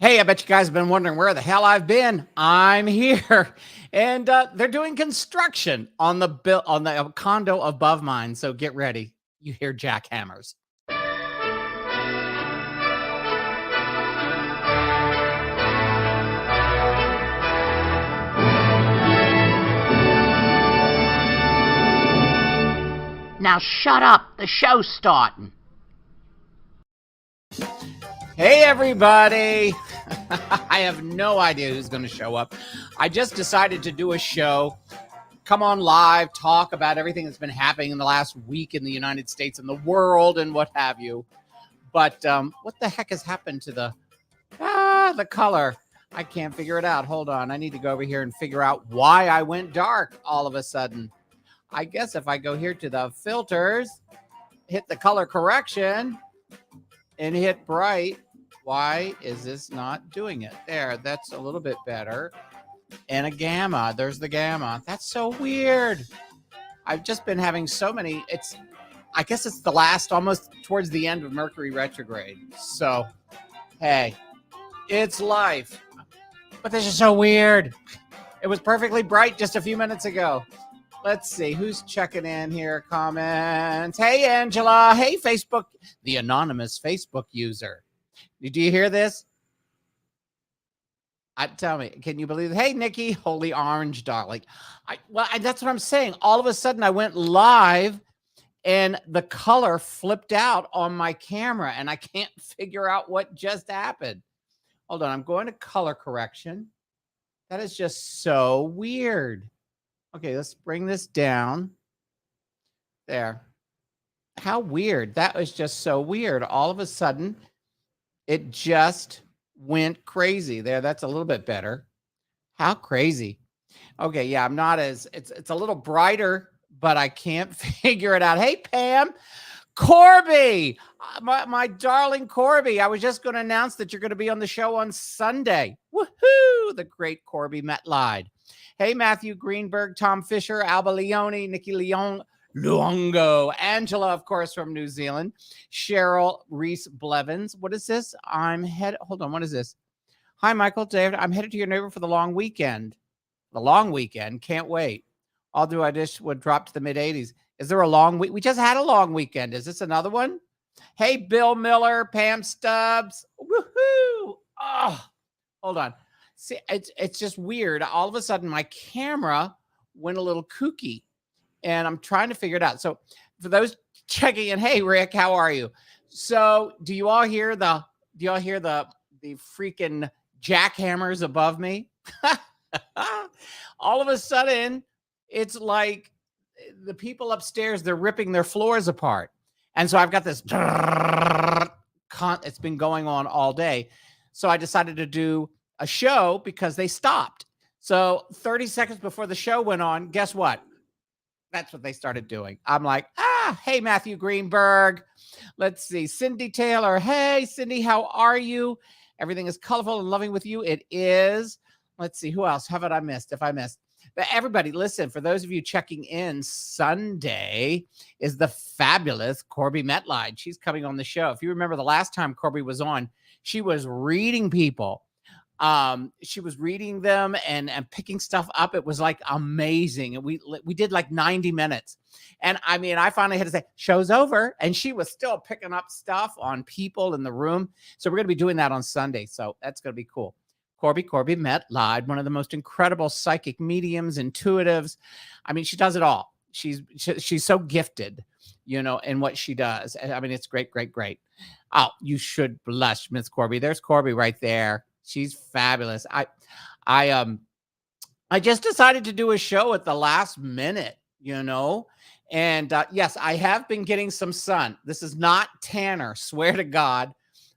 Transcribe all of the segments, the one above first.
Hey, I bet you guys have been wondering where the hell I've been. I'm here, and they're doing construction on the condo above mine. So get ready. You hear jackhammers. Now shut up. The show's starting. Hey, everybody. I have no idea who's going to show up. I just decided to do a show, come on live, talk about everything that's been happening in the last week in the United States and the world and what have you. But what the heck has happened to the color? I can't figure it out. Hold on. I need to go over here and figure out why I went dark all of a sudden. I guess if I go here to the filters, hit the color correction, and hit bright. Why is this not doing it? There, that's a little bit better. And a gamma. There's the gamma. That's so weird. I've just been having so many. I guess it's the last, almost towards the end of Mercury retrograde. So, hey, it's life. But this is so weird. It was perfectly bright just a few minutes ago. Let's see who's checking in here. Comments. Hey, Angela. Hey, Facebook. The anonymous Facebook user. Did you hear this? Tell me, can you believe it? Hey, Nikki. Holy orange, darling. That's what I'm saying. All of a sudden, I went live, and the color flipped out on my camera, and I can't figure out what just happened. Hold on. I'm going to color correction. That is just so weird. Okay, let's bring this down. There. How weird. That was just so weird. All of a sudden, it just went crazy. There, that's a little bit better. How crazy. Okay, yeah, I'm not as, it's a little brighter, but I can't figure it out. Hey, Pam. Corby, my darling Corby. I was just going to announce that you're going to be on the show on Sunday. Woohoo! The great Corby Metlide. Hey, Matthew Greenberg, Tom Fisher, Alba Leone, Nikki Luongo, Angela, of course, from New Zealand, Cheryl Reese Blevins. What is this? Hold on, what is this? Hi, Michael, David. I'm headed to your neighbor for the long weekend. The long weekend. Can't wait. Although I just would drop to the mid 80s. Is there a long week? We just had a long weekend. Is this another one? Hey, Bill Miller, Pam Stubbs. Woohoo! Oh, hold on. See, it's just weird. All of a sudden, my camera went a little kooky, and I'm trying to figure it out. So, for those checking in, hey, Rick, how are you? So, do you all hear the freaking jackhammers above me? All of a sudden, it's like the people upstairs, they're ripping their floors apart. And so I've got this, it's been going on all day. So I decided to do a show because they stopped. So 30 seconds before the show went on, guess what? That's what they started doing. I'm like, hey, Matthew Greenberg. Let's see. Cindy Taylor. Hey, Cindy, how are you? Everything is colorful and loving with you. It is. Let's see. Who else? How about I missed? If I missed. But everybody, listen, for those of you checking in, Sunday is the fabulous Corby Metlide. She's coming on the show. If you remember the last time Corby was on, she was reading people. She was reading them and picking stuff up. It was like amazing. And we did like 90 minutes. And I mean, I finally had to say, show's over. And she was still picking up stuff on people in the room. So we're going to be doing that on Sunday. So that's going to be cool. Corby Metlide, one of the most incredible psychic mediums, intuitives. I mean, she does it all. She's so gifted, in what she does. I mean, it's great. Oh, you should blush, Miss Corby. There's Corby right there. She's fabulous. I just decided to do a show at the last minute, and yes, I have been getting some sun. This is not Tanner, swear to God.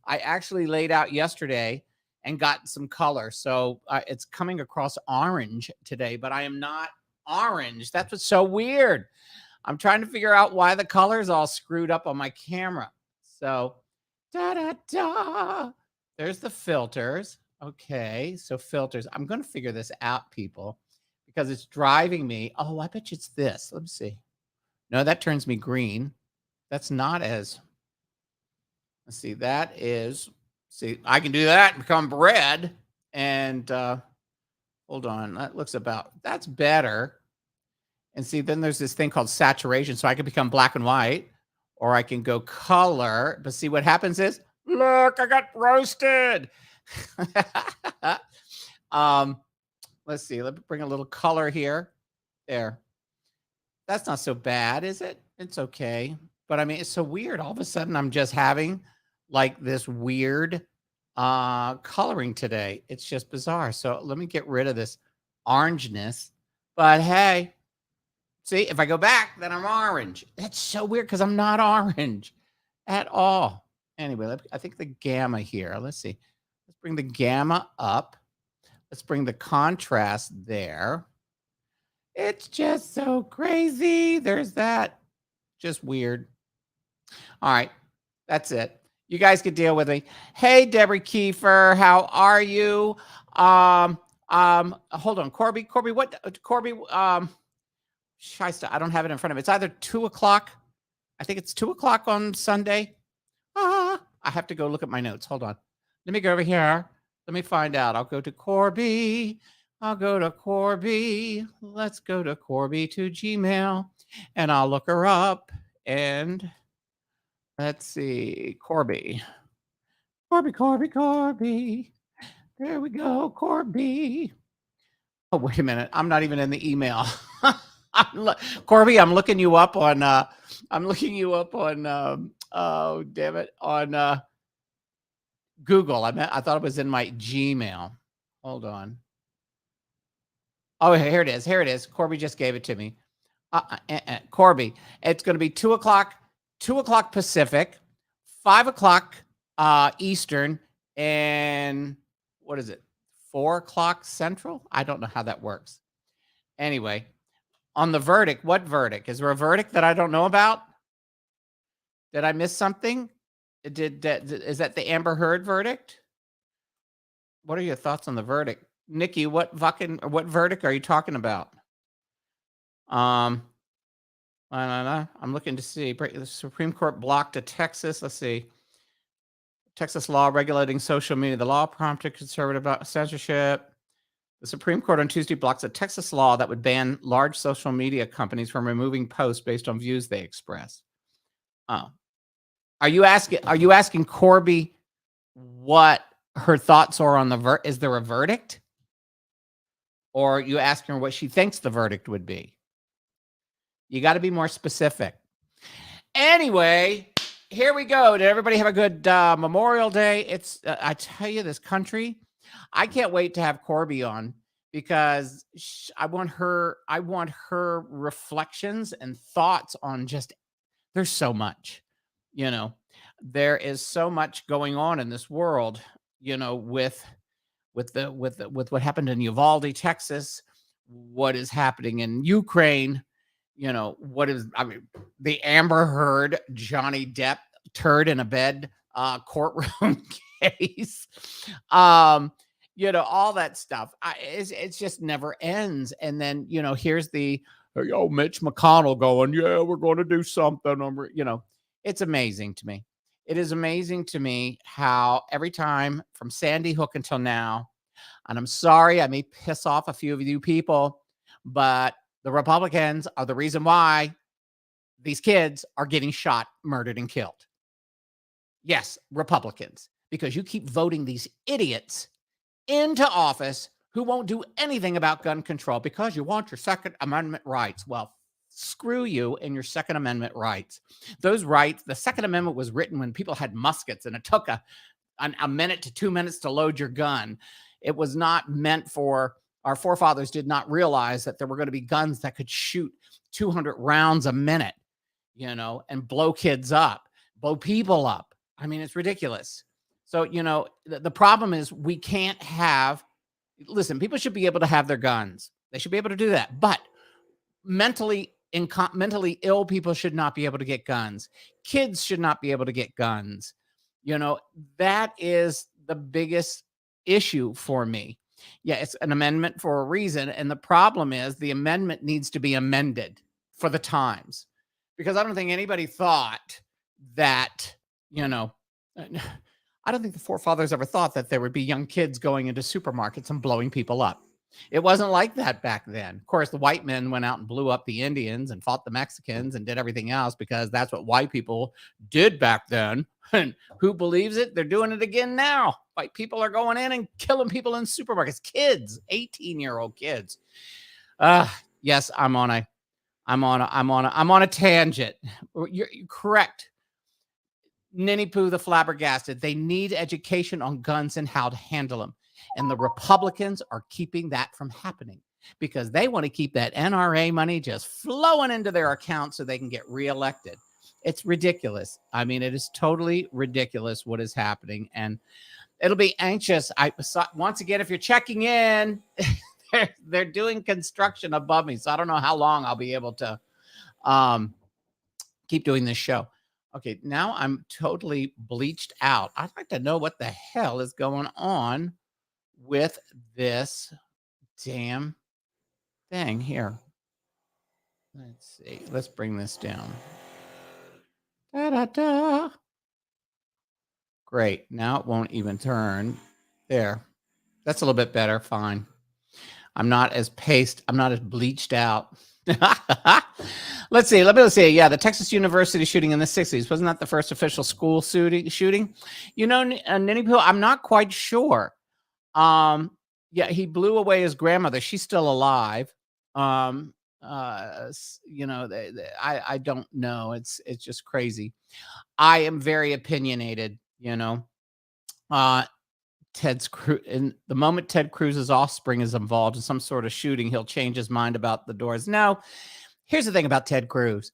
I actually laid out yesterday and got some color. So it's coming across orange today, but I am not orange. That's what's so weird. I'm trying to figure out why the color is all screwed up on my camera. So, there's the filters. Okay, so filters. I'm going to figure this out, people, because it's driving me. Oh, I bet you it's this. Let me see. No, that turns me green. That's not as, let's see, that is See, I can do that and become red. And hold on, that looks about, that's better. And see, then there's this thing called saturation. So I can become black and white, or I can go color. But see, what happens is, look, I got roasted. Let's see. Let me bring a little color here. There. That's not so bad, is it? It's okay. But I mean, it's so weird. All of a sudden, I'm just having like this weird coloring today. It's just bizarre. So let me get rid of this orangeness. But hey, see, if I go back, then I'm orange. That's so weird because I'm not orange at all. Anyway, I think the gamma here. Let's see. Let's bring the gamma up. Let's bring the contrast there. It's just so crazy. There's that. Just weird. All right. That's it. You guys can deal with me. Hey, Deborah Kiefer, how are you? Hold on, Corby, what, Corby, Shysta, I don't have it in front of me. It's either 2 o'clock. I think it's 2 o'clock on Sunday. I have to go look at my notes. Hold on. Let me go over here. Let me find out. I'll go to Corby. I'll go to Corby. Let's go to Corby to Gmail. And I'll look her up. And let's see. Corby. Corby. There we go. Corby. Oh, wait a minute. I'm not even in the email. Corby, I'm looking you up on oh damn it, on Google. I thought it was in my Gmail. Hold on. Oh, here it is. Corby just gave it to me. Corby, it's going to be 2 o'clock Pacific, 5 o'clock Eastern, and what is it? 4 o'clock Central? I don't know how that works. Anyway, on the verdict, what verdict? Is there a verdict that I don't know about? Did I miss something? Is that the Amber Heard verdict? What are your thoughts on the verdict? Nikki, what verdict are you talking about? I'm looking to see. The Supreme Court blocked a Texas, let's see. Texas law regulating social media. The law prompted conservative censorship. The Supreme Court on Tuesday blocks a Texas law that would ban large social media companies from removing posts based on views they express. Oh. Are you asking Corby what her thoughts are on the is there a verdict? Or are you asking her what she thinks the verdict would be? You got to be more specific. Anyway, here we go. Did everybody have a good Memorial Day? It's I tell you, this country, I can't wait to have Corby on because I want her reflections and thoughts on just, there's so much, there is so much going on in this world, with what happened in Uvalde, Texas, what is happening in Ukraine, the Amber Heard, Johnny Depp turd in a bed courtroom case, all that stuff. It's just never ends. And then, here's the, Mitch McConnell going, yeah, we're going to do something. It's amazing to me. It is amazing to me how every time from Sandy Hook until now, and I'm sorry, I may piss off a few of you people, but the Republicans are the reason why these kids are getting shot, murdered, and killed. Yes, Republicans, because you keep voting these idiots into office who won't do anything about gun control because you want your Second Amendment rights. Well, screw you and your Second Amendment rights. Those rights, the Second Amendment was written when people had muskets and it took a minute to 2 minutes to load your gun. It was not meant for, our forefathers did not realize that there were going to be guns that could shoot 200 rounds a minute, and blow kids up, blow people up. I mean, it's ridiculous. So, the problem is we can't listen, people should be able to have their guns. They should be able to do that. But mentally ill people should not be able to get guns. Kids should not be able to get guns. That is the biggest issue for me. Yeah, it's an amendment for a reason. And the problem is the amendment needs to be amended for the times. Because I don't think anybody thought that, I don't think the forefathers ever thought that there would be young kids going into supermarkets and blowing people up. It wasn't like that back then. Of course, the white men went out and blew up the Indians and fought the Mexicans and did everything else because that's what white people did back then. And who believes it? They're doing it again now. White people are going in and killing people in supermarkets. Kids, 18-year-old kids. Yes, I'm on a tangent. You're correct. Ninny Poo the flabbergasted. They need education on guns and how to handle them. And the Republicans are keeping that from happening because they want to keep that NRA money just flowing into their account so they can get reelected. It's ridiculous. I mean, it is totally ridiculous what is happening. And it'll be anxious. Once again, if you're checking in, they're doing construction above me. So I don't know how long I'll be able to keep doing this show. Okay, now I'm totally bleached out. I'd like to know what the hell is going on with this damn thing here. Let's see. Let's bring this down. Da-da-da. Great. Now it won't even turn. There. That's a little bit better. Fine. I'm not as bleached out. Let's see. Let me see. Yeah, the Texas University shooting in the 60s. Wasn't that the first official school shooting? You know, Ninny Poo, I'm not quite sure. Yeah, he blew away his grandmother. She's still alive. You know, I don't know. It's just crazy. I am very opinionated, you know. In the moment Ted Cruz's offspring is involved in some sort of shooting, he'll change his mind about the doors. No, here's the thing about Ted Cruz.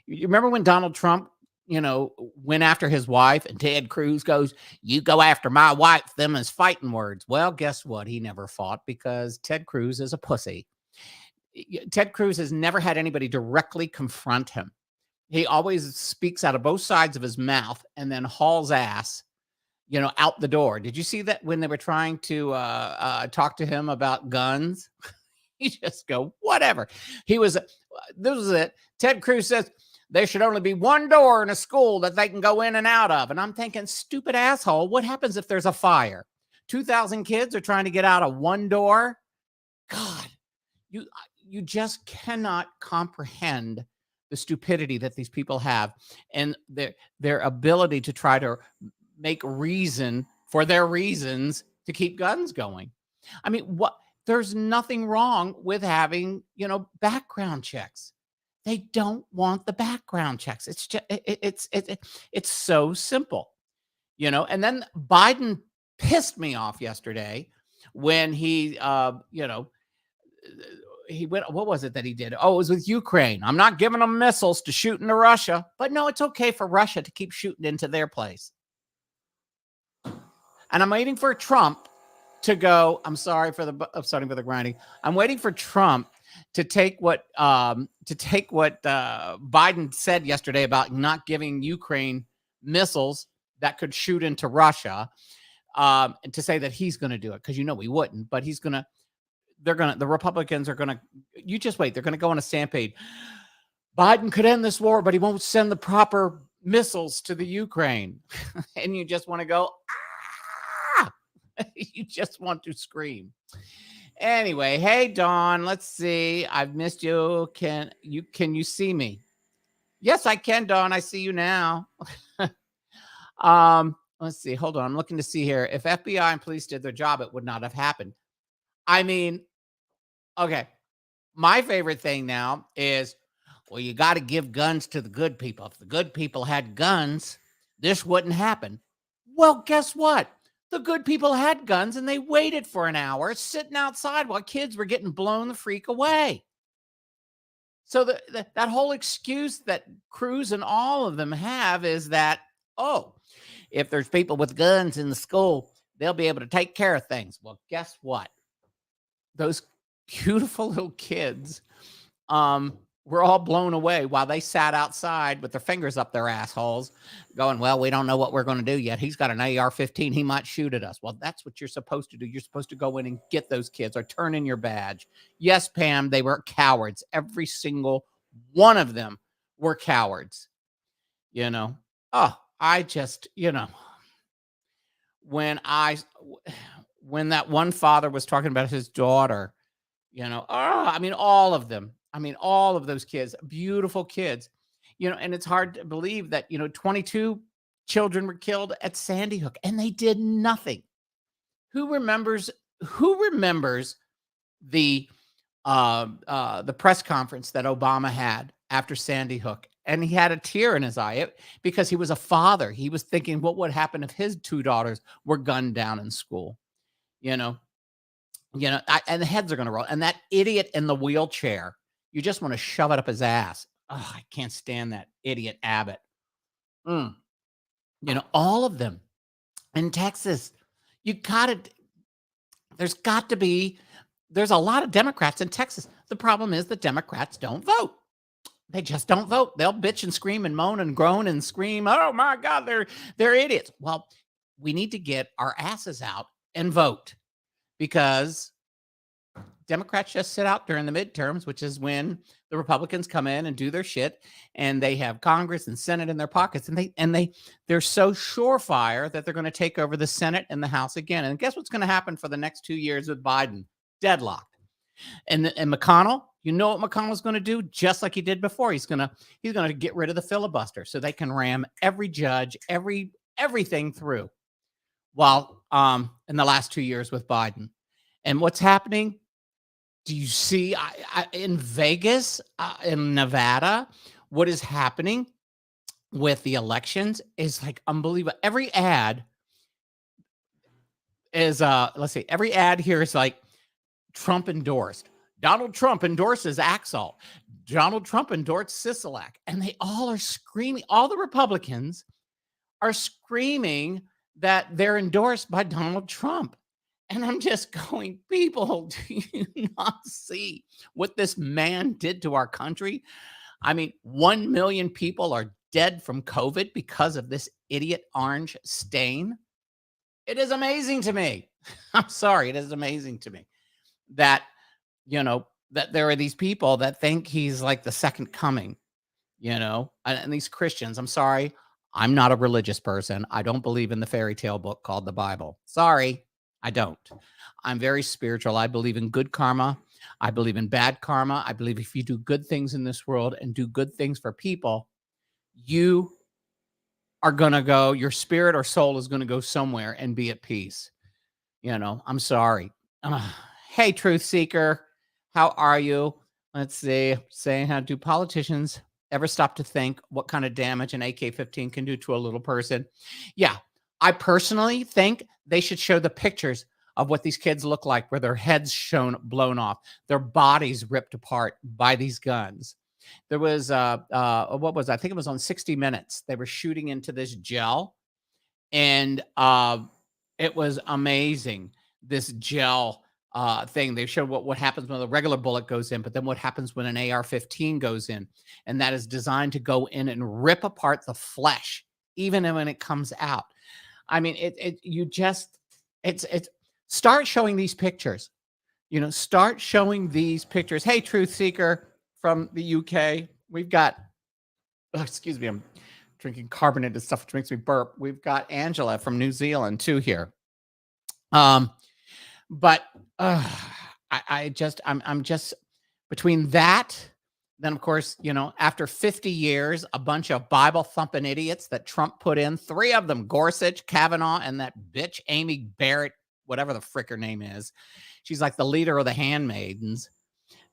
You remember when Donald Trump, you know, went after his wife and Ted Cruz goes, "You go after my wife, them is fighting words." Well, guess what? He never fought because Ted Cruz is a pussy. Ted Cruz has never had anybody directly confront him. He always speaks out of both sides of his mouth and then hauls ass, you know, out the door. Did you see that when they were trying to talk to him about guns? You just go, whatever. This was it. Ted Cruz says there should only be one door in a school that they can go in and out of. And I'm thinking, stupid asshole, what happens if there's a fire? 2,000 kids are trying to get out of one door. God, you just cannot comprehend the stupidity that these people have and their ability to try to make reason for their reasons to keep guns going. I mean, there's nothing wrong with having, you know, background checks. They don't want the background checks. It's just, it's so simple, you know. And then Biden pissed me off yesterday when he, you know, he went, what was it that he did? Oh, it was with Ukraine. I'm not giving them missiles to shoot into Russia, but no, it's okay for Russia to keep shooting into their place. And I'm waiting for Trump to go. I'm sorry for starting with the grinding. I'm waiting for Trump to take what Biden said yesterday about not giving Ukraine missiles that could shoot into Russia, and to say that he's going to do it, because you know he wouldn't. But the Republicans are gonna. You just wait. They're going to go on a stampede. Biden could end this war, but he won't send the proper missiles to the Ukraine, and you just want to go. You just want to scream. Anyway, hey Dawn, let's see. I've missed you. Can you see me? Yes, I can, Dawn. I see you now. Let's see. Hold on. I'm looking to see here. If FBI and police did their job, it would not have happened. I mean, okay. My favorite thing now is, well, you got to give guns to the good people. If the good people had guns, this wouldn't happen. Well, guess what? The good people had guns and they waited for an hour sitting outside while kids were getting blown the freak away. So that whole excuse that Cruz and all of them have is that, oh, if there's people with guns in the school, they'll be able to take care of things. Well, guess what? Those beautiful little kids were all blown away while they sat outside with their fingers up their assholes going, well, we don't know what we're going to do yet. He's got an AR-15. He might shoot at us. Well, that's what you're supposed to do. You're supposed to go in and get those kids or turn in your badge. Yes, Pam, they were cowards. Every single one of them were cowards. You know, oh, I just, you know, when that one father was talking about his daughter, I mean, all of them. I mean, all of those kids, beautiful kids, and it's hard to believe that, 22 children were killed at Sandy Hook and they did nothing. Who remembers who remembers the the press conference that Obama had after Sandy Hook? And he had a tear in his eye because he was a father. He was thinking, what would happen if his two daughters were gunned down in school? You know, and the heads are going to roll. And that idiot in the wheelchair, you just want to shove it up his ass. Oh, I can't stand that idiot Abbott. All of them in Texas. You got to, there's a lot of Democrats in Texas. The problem is the Democrats don't vote. They just don't vote. They'll bitch and scream and moan and groan and scream. Oh my God, they're idiots. Well, we need to get our asses out and vote, because Democrats just sit out during the midterms, which is when the Republicans come in and do their shit, and they have Congress and Senate in their pockets, and they're so surefire that they're going to take over the Senate and the House again. And guess what's going to happen for the next 2 years with Biden? Deadlocked. And McConnell, you know what McConnell's going to do? Just like he did before, he's going to get rid of the filibuster so they can ram every judge, everything through. While in the last 2 years with Biden, and what's happening? Do you see in Vegas, in Nevada, what is happening with the elections is like unbelievable. Every ad is every ad here is like Trump endorsed. Donald Trump endorses Axel. Donald Trump endorsed Sisolak. And they all are screaming. All the Republicans are screaming that they're endorsed by Donald Trump. And I'm just going, people, do you not see what this man did to our country? I mean, 1 million people are dead from COVID because of this idiot orange stain. It is amazing to me. I'm sorry. It is amazing to me that, that there are these people that think he's like the second coming, and these Christians. I'm sorry. I'm not a religious person. I don't believe in the fairy tale book called the Bible. Sorry, I don't. I'm very spiritual. I believe in good karma. I believe in bad karma. I believe if you do good things in this world and do good things for people, you are going to go, your spirit or soul is going to go somewhere and be at peace. I'm sorry. Hey, truth seeker, how are you? Let's see. Saying, how do politicians ever stop to think what kind of damage an AK-15 can do to a little person? Yeah, I personally think they should show the pictures of what these kids look like, where their heads blown off, their bodies ripped apart by these guns. There was what was I think it was on 60 Minutes. They were shooting into this gel, and it was amazing. This gel thing. They showed what happens when a regular bullet goes in, but then what happens when an AR-15 goes in, and that is designed to go in and rip apart the flesh, even when it comes out. I mean, it's start showing these pictures. Start showing these pictures. Hey, truth seeker from the UK, we've got. Excuse me, I'm drinking carbonated stuff, which makes me burp. We've got Angela from New Zealand too here. But I'm just between that. Then, of course, after 50 years, a bunch of Bible thumping idiots that Trump put in, 3 of them, Gorsuch, Kavanaugh, and that bitch, Amy Barrett, whatever the frick her name is. She's like the leader of the handmaidens.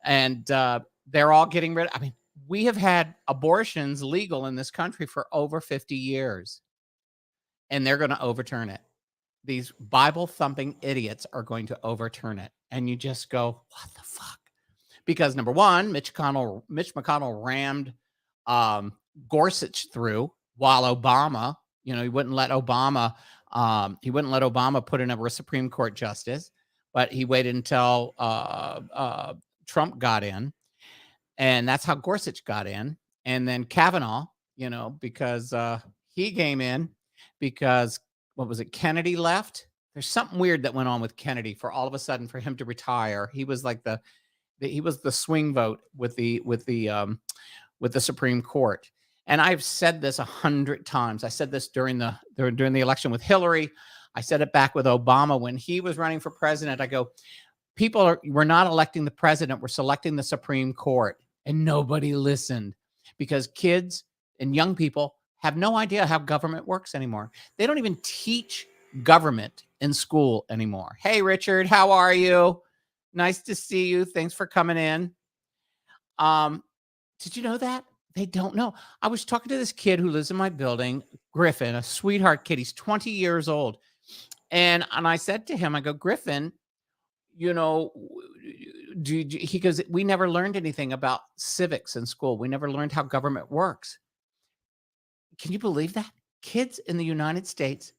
And they're all getting rid of, I mean, we have had abortions legal in this country for over 50 years. And they're going to overturn it. These Bible thumping idiots are going to overturn it. And you just go, what the fuck? Because number one, Mitch McConnell rammed Gorsuch through, while Obama, he wouldn't let Obama put in a Supreme Court justice, but he waited until Trump got in, and that's how Gorsuch got in. And then Kavanaugh, because he came in because, what was it, Kennedy left. There's something weird that went on with Kennedy for all of a sudden for him to retire. He was like he was the swing vote with the Supreme Court. And I've said this 100 times. I said this during the election with Hillary. I said it back with Obama when he was running for president. I go, we're not electing the president, we're selecting the Supreme Court. And nobody listened because kids and young people have no idea how government works anymore. They don't even teach government in school anymore. Hey, Richard, how are you? Nice to see you. Thanks for coming in. Did you know that? They don't know. I was talking to this kid who lives in my building, Griffin, a sweetheart kid. He's 20 years old. And I said to him, I go, Griffin, he goes, we never learned anything about civics in school. We never learned how government works. Can you believe that? Kids in the United States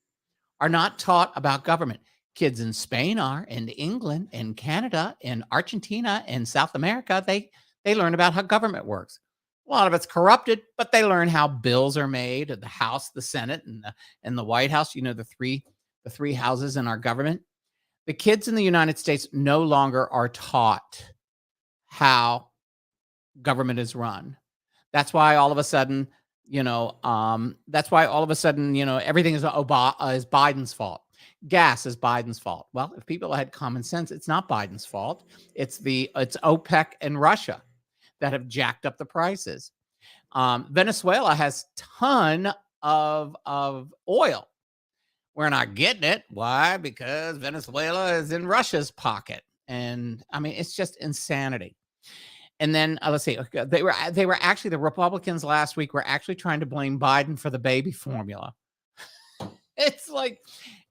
are not taught about government. Kids in Spain are, and England, and Canada, and Argentina, and South America, they learn about how government works. A lot of it's corrupted, but they learn how bills are made, the House, the Senate, and the White House. The three houses in our government. The kids in the United States no longer are taught how government is run. That's why all of a sudden, everything is Biden's fault. Gas is Biden's fault. Well, if people had common sense, it's not Biden's fault. It's OPEC and Russia that have jacked up the prices. Venezuela has ton of oil. We're not getting it. Why? Because Venezuela is in Russia's pocket. And I mean, it's just insanity. And then let's see, they were actually, the Republicans last week were actually trying to blame Biden for the baby formula. It's like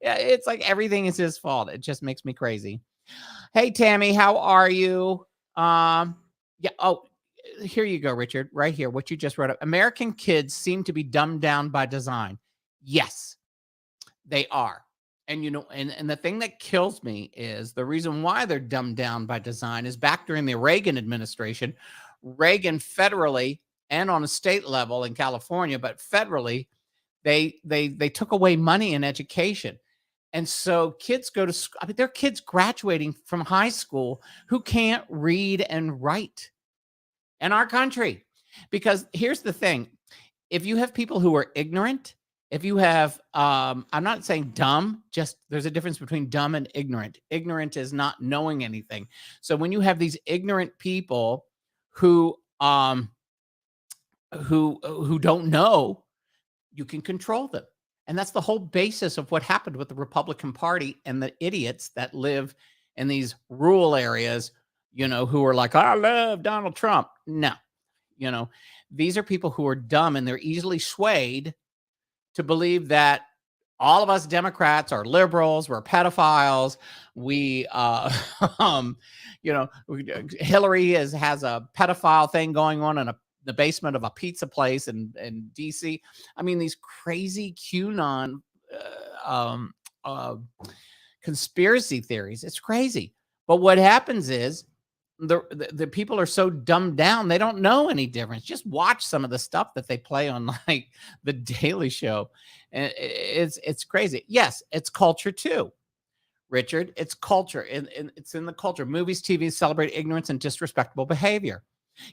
everything is his fault. It just makes me crazy. Hey, Tammy, how are you? Yeah. Oh, here you go, Richard, right here. What you just wrote up. American kids seem to be dumbed down by design. Yes, they are. And, and the thing that kills me is the reason why they're dumbed down by design is back during the Reagan administration. Reagan federally and on a state level in California, but federally, they took away money in education. And so kids go to school. I mean, there are kids graduating from high school who can't read and write in our country. Because here's the thing. If you have people who are ignorant, if you have, I'm not saying dumb, just there's a difference between dumb and ignorant. Ignorant is not knowing anything. So when you have these ignorant people who don't know, you can control them. And that's the whole basis of what happened with the Republican Party and the idiots that live in these rural areas, who are like, I love Donald Trump. No, these are people who are dumb and they're easily swayed to believe that all of us Democrats are liberals, we're pedophiles. We, Hillary has a pedophile thing going on in the basement of a pizza place in DC. I mean, these crazy QAnon conspiracy theories. It's crazy. But what happens is the people are so dumbed down, they don't know any difference. Just watch some of the stuff that they play on like the Daily Show. And it's crazy. Yes, it's culture too, Richard. It's culture. And it's in the culture. Movies, TV celebrate ignorance and disrespectful behavior.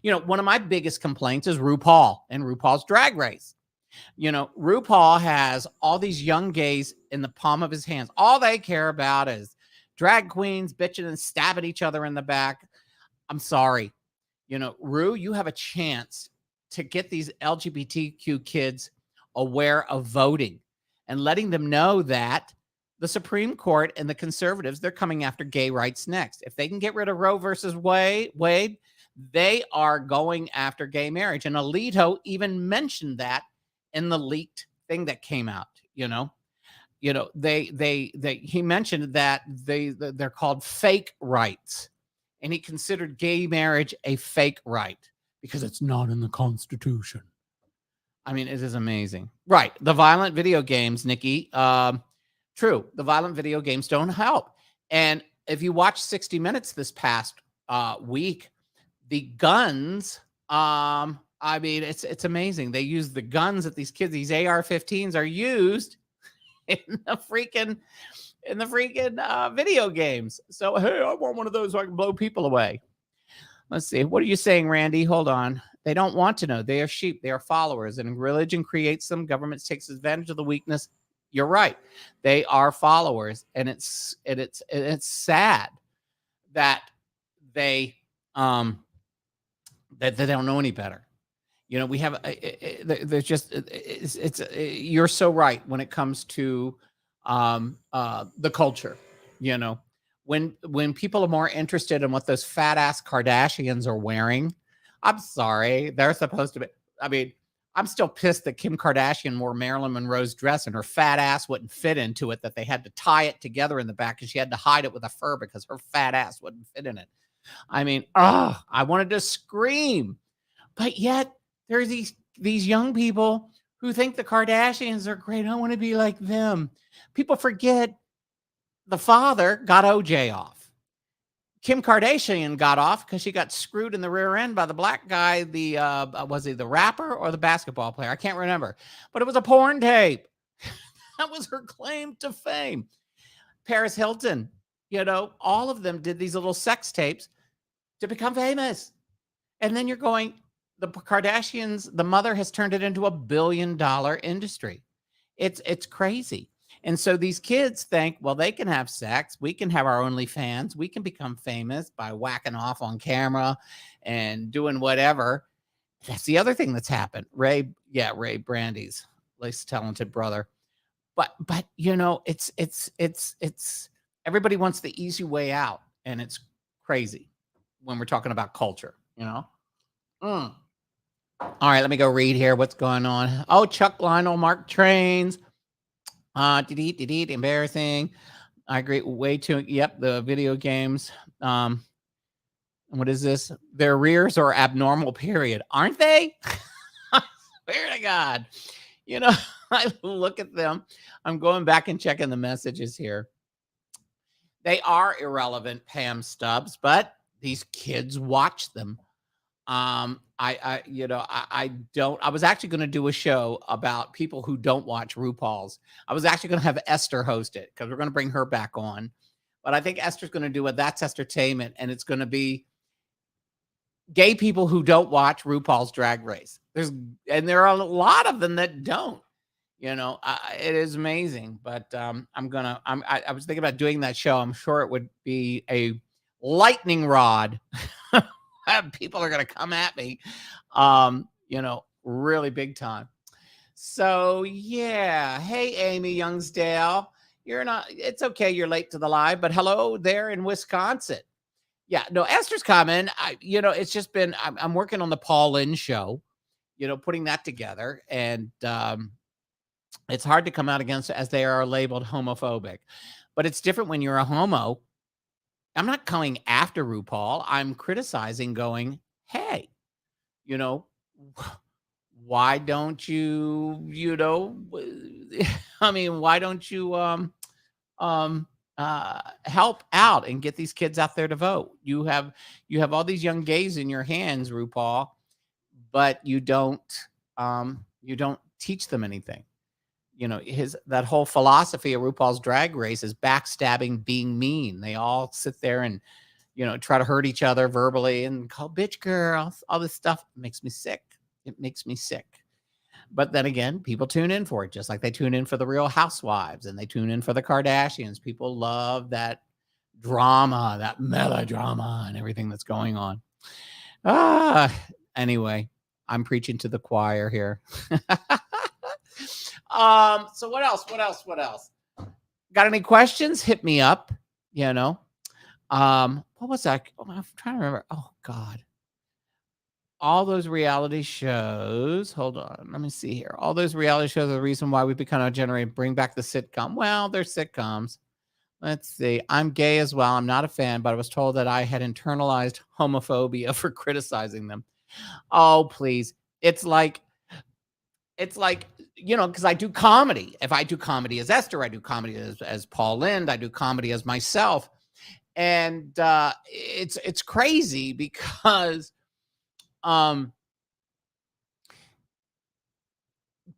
One of my biggest complaints is RuPaul and RuPaul's Drag Race. RuPaul has all these young gays in the palm of his hands. All they care about is drag queens bitching and stabbing each other in the back. I'm sorry. Ru, you have a chance to get these LGBTQ kids aware of voting and letting them know that the Supreme Court and the conservatives, they're coming after gay rights next. If they can get rid of Roe versus Wade, they are going after gay marriage. And Alito even mentioned that in the leaked thing that came out. He mentioned that they're called fake rights. And he considered gay marriage a fake right because it's not in the Constitution. I mean, it is amazing. Right. The violent video games, Nikki. True. The violent video games don't help. And if you watch 60 Minutes this past week, the guns, I mean, it's amazing. They use the guns that these kids, these AR-15s are used in the freaking video games. So, hey, I want one of those so I can blow people away. Let's see. What are you saying, Randy? Hold on. They don't want to know. They are sheep. They are followers. And religion creates them. Government takes advantage of the weakness. You're right. They are followers, and it's sad that they that they don't know any better. We have there's just it's you're so right when it comes to the culture. You know, when people are more interested in what those fat ass Kardashians are wearing, I'm sorry, they're supposed to be. I mean, I'm still pissed that Kim Kardashian wore Marilyn Monroe's dress and her fat ass wouldn't fit into it, that they had to tie it together in the back and she had to hide it with a fur because her fat ass wouldn't fit in it. I mean, I wanted to scream. But yet there's these young people who think the Kardashians are great. I want to be like them. People forget the father got OJ off. Kim Kardashian got off because she got screwed in the rear end by the black guy. The was he the rapper or the basketball player? I can't remember, but it was a porn tape. That was her claim to fame. Paris Hilton, all of them did these little sex tapes to become famous. And then you're going, the Kardashians, the mother has turned it into $1 billion industry. It's crazy. And so these kids think, well, they can have sex. We can have our OnlyFans. We can become famous by whacking off on camera and doing whatever. That's the other thing that's happened. Ray Brandy's least talented brother. But it's everybody wants the easy way out, and it's crazy when we're talking about culture. All right, let me go read here. What's going on? Oh, Chuck Lionel, Mark Trains. Embarrassing. I agree. Way too. Yep, the video games. What is this? Their rears are abnormal, period. Aren't they? I swear to God. I look at them. I'm going back and checking the messages here. They are irrelevant, Pam Stubbs, but these kids watch them. I was actually going to do a show about people who don't watch RuPaul's. I was actually going to have Esther host it because we're going to bring her back on. But I think Esther's going to do a That's Estertainment, and it's going to be gay people who don't watch RuPaul's Drag Race. There are a lot of them that don't. It is amazing. But I was thinking about doing that show. I'm sure it would be a lightning rod. People are going to come at me, really big time. So, yeah. Hey, Amy Youngsdale. It's okay. You're late to the live, but hello there in Wisconsin. Yeah, no, Esther's coming. It's just been, I'm working on the Paul Lynde show, putting that together. And it's hard to come out against as they are labeled homophobic. But it's different when you're a homo. I'm not coming after RuPaul. I'm criticizing, going, hey, why don't you, why don't you help out and get these kids out there to vote? You have all these young gays in your hands, RuPaul, but you don't teach them anything. That whole philosophy of RuPaul's Drag Race is backstabbing, being mean. They all sit there and, try to hurt each other verbally and call bitch girls, all this stuff. It makes me sick. It makes me sick. But then again, people tune in for it, just like they tune in for the Real Housewives and they tune in for the Kardashians. People love that drama, that melodrama and everything that's going on. Anyway, I'm preaching to the choir here. So what else? Got any questions? Hit me up, what was that? Oh, I'm trying to remember. Oh God. All those reality shows. Hold on. Let me see here. All those reality shows are the reason why we've become a generation. Bring back the sitcom. Well, they're sitcoms. Let's see. I'm gay as well. I'm not a fan, but I was told that I had internalized homophobia for criticizing them. Oh, please. It's like, because I do comedy. If I do comedy as Esther, I do comedy as Paul Lynde, I do comedy as myself. And it's crazy because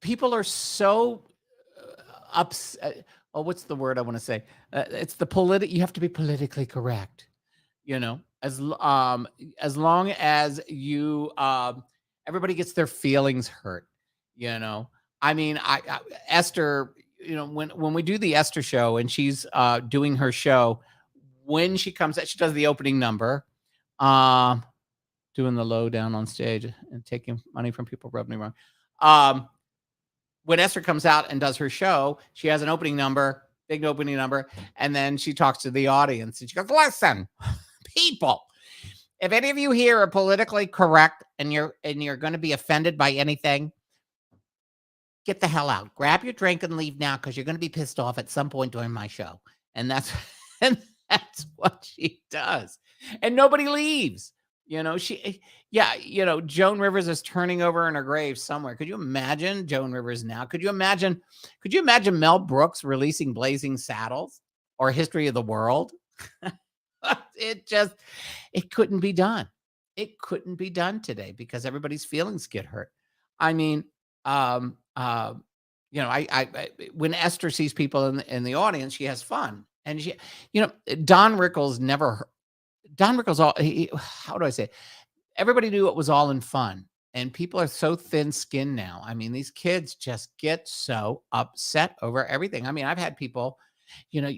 people are so upset. Oh, what's the word I want to say? It's you have to be politically correct, as long as you everybody gets their feelings hurt, I mean, Esther, when we do the Ester show and she's doing her show, when she comes out, she does the opening number, doing the low down on stage and taking money from people rubbing me wrong. When Ester comes out and does her show, she has an opening number, big opening number, and then she talks to the audience and she goes, "Listen, people, if any of you here are politically correct and you're going to be offended by anything, get the hell out. Grab your drink and leave now because you're going to be pissed off at some point during my show." And that's and that's what she does. And nobody leaves. Joan Rivers is turning over in her grave somewhere. Could you imagine Joan Rivers now? Could you imagine Mel Brooks releasing Blazing Saddles or History of the World? It couldn't be done. It couldn't be done today because everybody's feelings get hurt. I mean, when Ester sees people in the audience, she has fun. And Don Rickles how do I say it? Everybody knew it was all in fun. And people are so thin-skinned now. I mean, these kids just get so upset over everything. I mean, I've had people,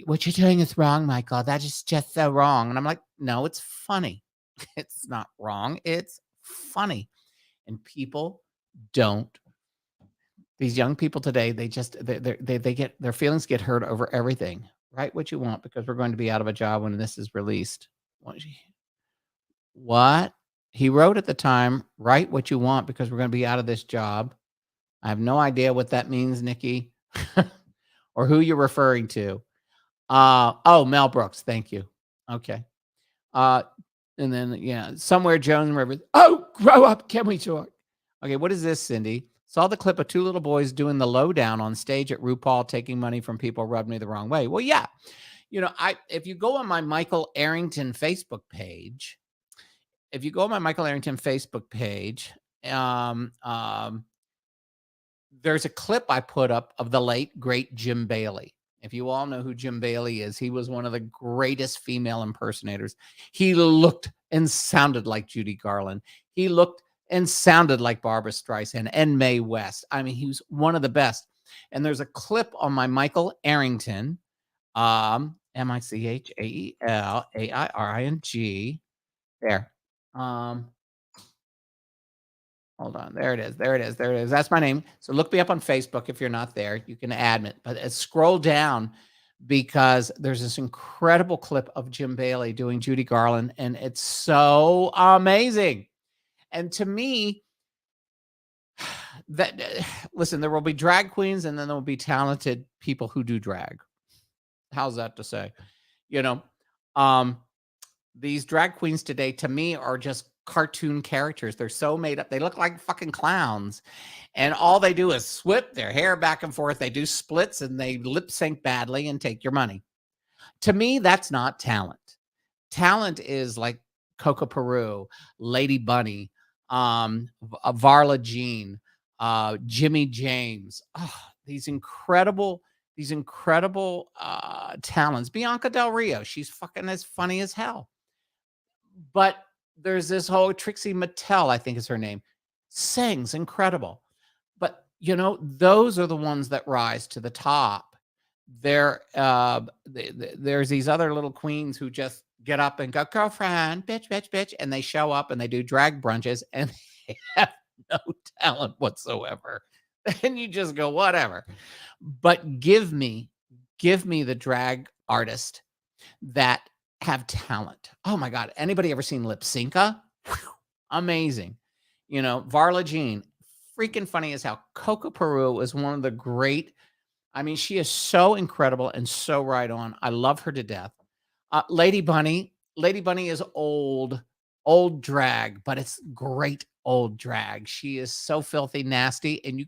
"What you're doing is wrong, Michael. That is just so wrong." And I'm like, no, it's funny. It's not wrong. It's funny. And people don't. These young people today, they get their feelings get hurt over everything. Write what you want because we're going to be out of a job when this is released. What? He wrote at the time, "Write what you want because we're going to be out of this job." I have no idea what that means, Nikki, or who you're referring to. Mel Brooks. Thank you. Okay. And then, somewhere Joan Rivers. "Oh, grow up. Can we talk?" Okay. What is this, Cindy? "Saw the clip of two little boys doing the lowdown on stage at RuPaul, taking money from people rubbed me the wrong way." Well, yeah. If you go on my Michael Airington Facebook page, there's a clip I put up of the late, great Jim Bailey. If you all know who Jim Bailey is, he was one of the greatest female impersonators. He looked and sounded like Judy Garland. He looked and sounded like Barbra Streisand and Mae West. I mean, he was one of the best. And there's a clip on my Michael Airington, MichaelAiring. There. Hold on. There it is. That's my name. So look me up on Facebook if you're not there. You can add me. But scroll down because there's this incredible clip of Jim Bailey doing Judy Garland, and it's so amazing. And to me, listen, there will be drag queens and then there will be talented people who do drag. How's that to say? These drag queens today, to me, are just cartoon characters. They're so made up. They look like fucking clowns. And all they do is whip their hair back and forth. They do splits and they lip sync badly and take your money. To me, that's not talent. Talent is like Coco Peru, Lady Bunny, Varla Jean, Jimmy James. Oh, these incredible talents. Bianca Del Rio, she's fucking as funny as hell. But there's this whole Trixie Mattel, I think is her name, sings incredible. But those are the ones that rise to the top. There's these other little queens who just get up and go, "Girlfriend, bitch, bitch, bitch," and they show up and they do drag brunches and they have no talent whatsoever. And you just go, whatever. But give me the drag artist that have talent. Oh my God. Anybody ever seen Lip Synca? Amazing. Varla Jean, freaking funny as hell. Coco Peru is one of the great. I mean, she is so incredible and so right on. I love her to death. Lady Bunny is old drag, but it's great old drag. She is so filthy nasty, and you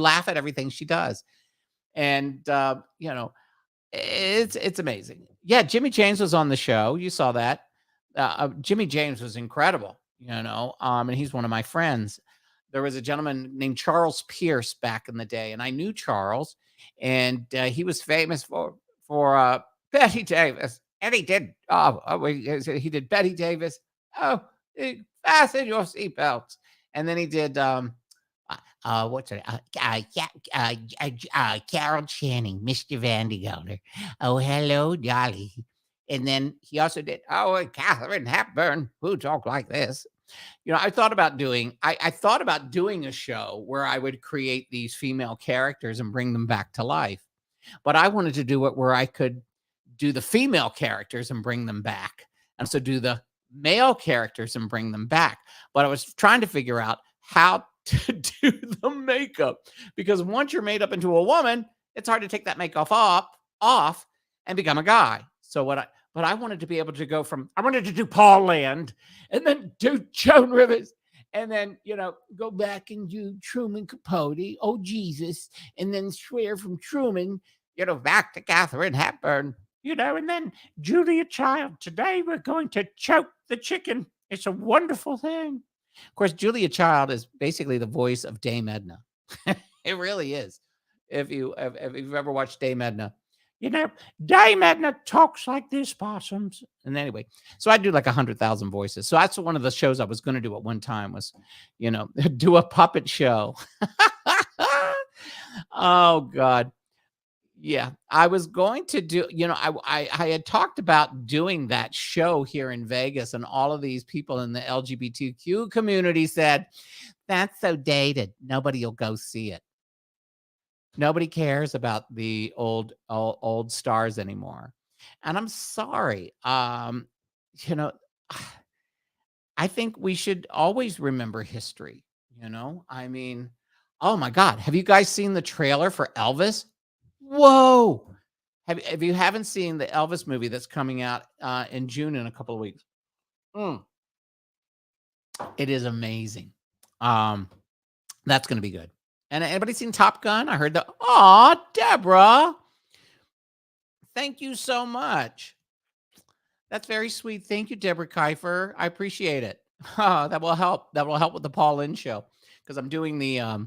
laugh at everything she does. And it's amazing. Yeah, Jimmy James was on the show. You saw that. Jimmy James was incredible, and he's one of my friends. There was a gentleman named Charles Pierce back in the day, and I knew Charles, and he was famous for Betty Davis, and he did he did Betty Davis. Fasten your seatbelts, and then he did What's it? Carol Channing, Mr. Vandergelder. Oh, hello, Dolly. And then he also did, oh, Catherine Hepburn, who talked like this. I thought about doing a show where I would create these female characters and bring them back to life. But I wanted to do it where I could do the female characters and bring them back, and so do the male characters and bring them back. But I was trying to figure out how to do the makeup, because once you're made up into a woman, it's hard to take that makeup off and become a guy. But I wanted to be able to go from, I wanted to do Paul Lynde and then do Joan Rivers and then, go back and do Truman Capote, oh Jesus, and then swear from Truman, back to Catherine Hepburn, and then Julia Child. Today we're going to choke the chicken. It's a wonderful thing. Of course, Julia Child is basically the voice of Dame Edna. It really is. If you've ever watched Dame Edna, Dame Edna talks like this, possums. And anyway, so I do like 100,000 voices. So that's one of the shows I was going to do at one time was, do a puppet show. Oh God. Yeah, I was going to do, I had talked about doing that show here in Vegas, and all of these people in the LGBTQ community said, that's so dated. Nobody will go see it. Nobody cares about the old stars anymore. And I'm sorry. You know, I think we should always remember history, I mean, oh my God. Have you guys seen the trailer for Elvis? Whoa. If you haven't seen the Elvis movie that's coming out in June in a couple of weeks, it is amazing. That's going to be good. And anybody seen Top Gun? I heard that. Aw, Deborah. Thank you so much. That's very sweet. Thank you, Deborah Kiefer. I appreciate it. That will help. That will help with the Paul Lynde show, because I'm doing the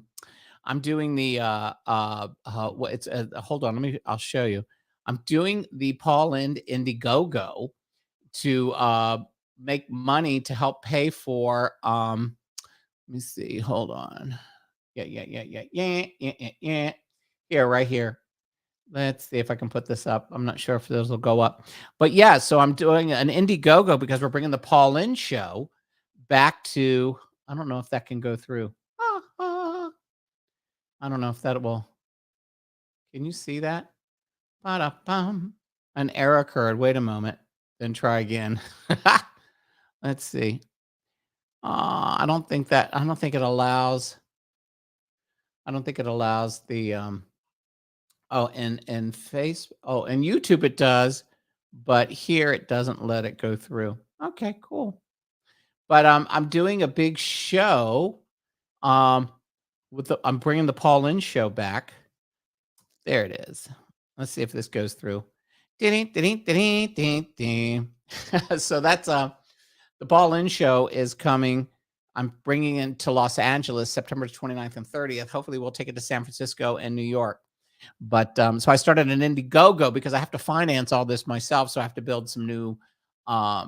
what it's hold on, I'll show you. I'm doing the Paul Lynde Indiegogo to make money to help pay for let me see, hold on. Yeah. Here, right here. Let's see if I can put this up. I'm not sure if those will go up. But yeah, so I'm doing an Indiegogo because we're bringing the Paul Lynde show back to, I don't know if that can go through. I don't know if that will. Can you see that? Ba-da-bum. An error occurred. Wait a moment. Then try again. Let's see. I don't think it allows. I don't think it allows the and YouTube it does, but here it doesn't let it go through. Okay, cool. But I'm doing a big show. I'm bringing the Paul Lynde show back. There it is. Let's see if this goes through. So that's the Paul Lynde show is coming. I'm bringing it to Los Angeles September 29th and 30th. Hopefully we'll take it to San Francisco and New York. But so I started an Indiegogo because I have to finance all this myself. So I have to build some new, a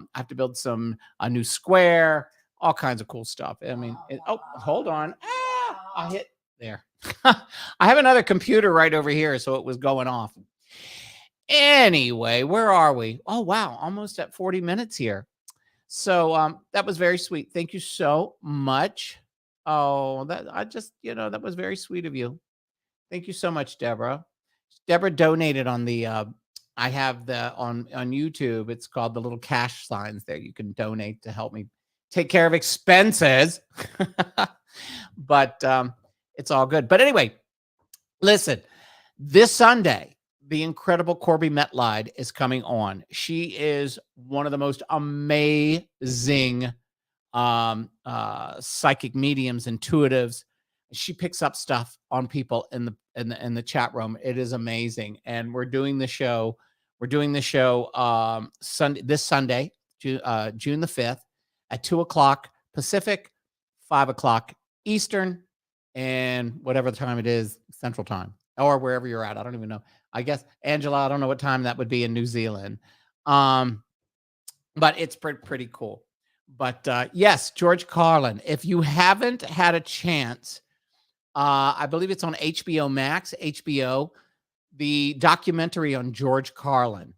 new square, all kinds of cool stuff. I mean, hold on. I hit there. I have another computer right over here, so it was going off. Anyway, where are we? Oh, wow. Almost at 40 minutes here. So that was very sweet. Thank you so much. Oh, that was very sweet of you. Thank you so much, Deborah. Deborah donated on the I have the on YouTube. It's called the little cash signs there. You can donate to help me take care of expenses. But it's all good. But anyway, listen, this Sunday, the incredible Corby Metlide is coming on. She is one of the most amazing psychic mediums, intuitives. She picks up stuff on people in the chat room. It is amazing. And we're doing the show. This Sunday, June the 5th at 2:00 Pacific, 5:00 Eastern, and whatever the time it is, Central Time, or wherever you're at. I don't even know. I guess, Angela, I don't know what time that would be in New Zealand. But it's pretty cool. But yes, George Carlin, if you haven't had a chance I believe it's on HBO Max, HBO, the documentary on George Carlin.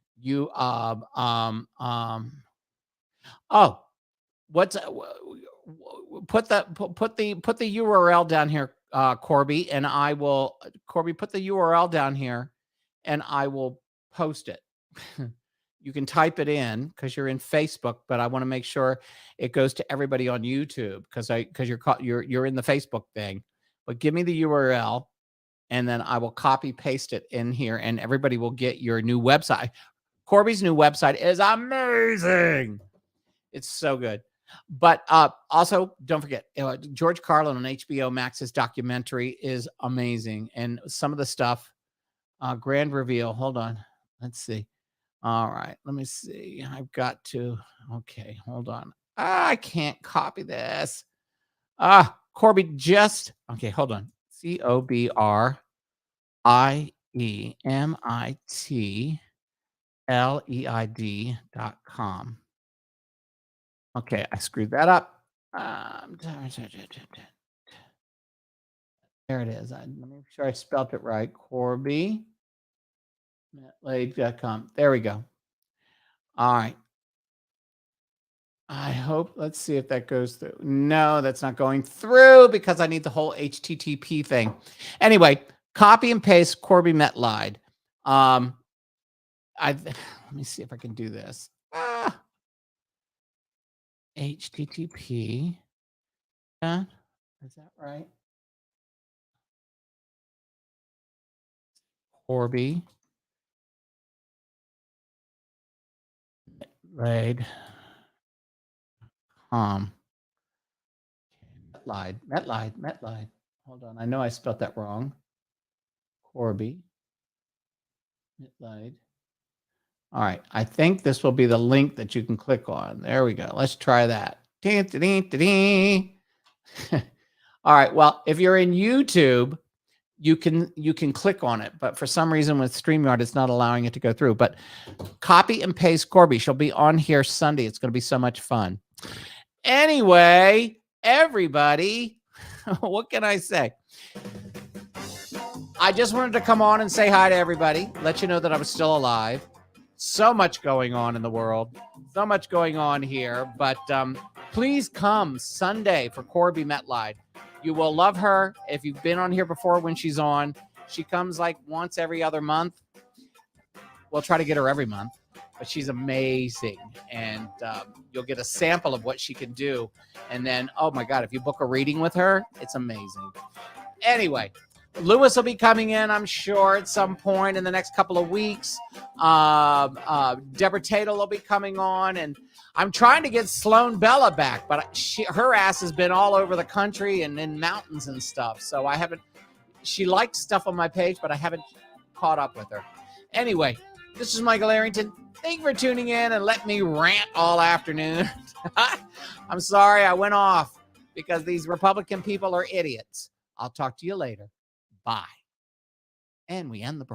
Oh, what's put the URL down here, Corby, and I will Corby, put the URL down here and I will post it. You can type it in because you're in Facebook, but I want to make sure it goes to everybody on YouTube because you're in the Facebook thing. But give me the URL and then I will copy paste it in here and everybody will get your new website. Corby's new website is amazing. It's so good. But also, don't forget, George Carlin on HBO Max's documentary is amazing. And some of the stuff, grand reveal. Hold on. Let's see. All right. Let me see. I've got to. Okay. Hold on. I can't copy this. Corby just. Okay. Hold on. COBRIEMITLEID.com. Okay, I screwed that up. There it is. Let me make sure I spelled it right. Corby. Metlade.com. There we go. All right. I hope, let's see if that goes through. No, that's not going through because I need the whole HTTP thing. Anyway, copy and paste Corby Metlide. Let me see if I can do this. HTTP. Yeah, is that right? Corby Metlide. Metlide. Hold on. I know I spelled that wrong. Corby Metlide. All right. I think this will be the link that you can click on. There we go. Let's try that. All right. Well, if you're in YouTube, you can click on it, but for some reason with StreamYard, it's not allowing it to go through. But copy and paste Corby. She'll be on here Sunday. It's going to be so much fun. Anyway, everybody, what can I say? I just wanted to come on and say hi to everybody, let you know that I was still alive. So much going on in the world, so much going on here. But please come Sunday for Corby Metlide. You will love her. If you've been on here before when she's on, she comes like once every other month. We'll try to get her every month, but she's amazing. And you'll get a sample of what she can do. And then, oh my God, if you book a reading with her, it's amazing. Anyway, Lewis will be coming in, I'm sure, at some point in the next couple of weeks. Deborah Tatel will be coming on, and I'm trying to get Sloan Bella back, but her ass has been all over the country and in mountains and stuff. So I haven't. She likes stuff on my page, but I haven't caught up with her. Anyway, this is Michael Airington. Thank you for tuning in and let me rant all afternoon. I'm sorry I went off because these Republican people are idiots. I'll talk to you later. Bye. And we end the broadcast.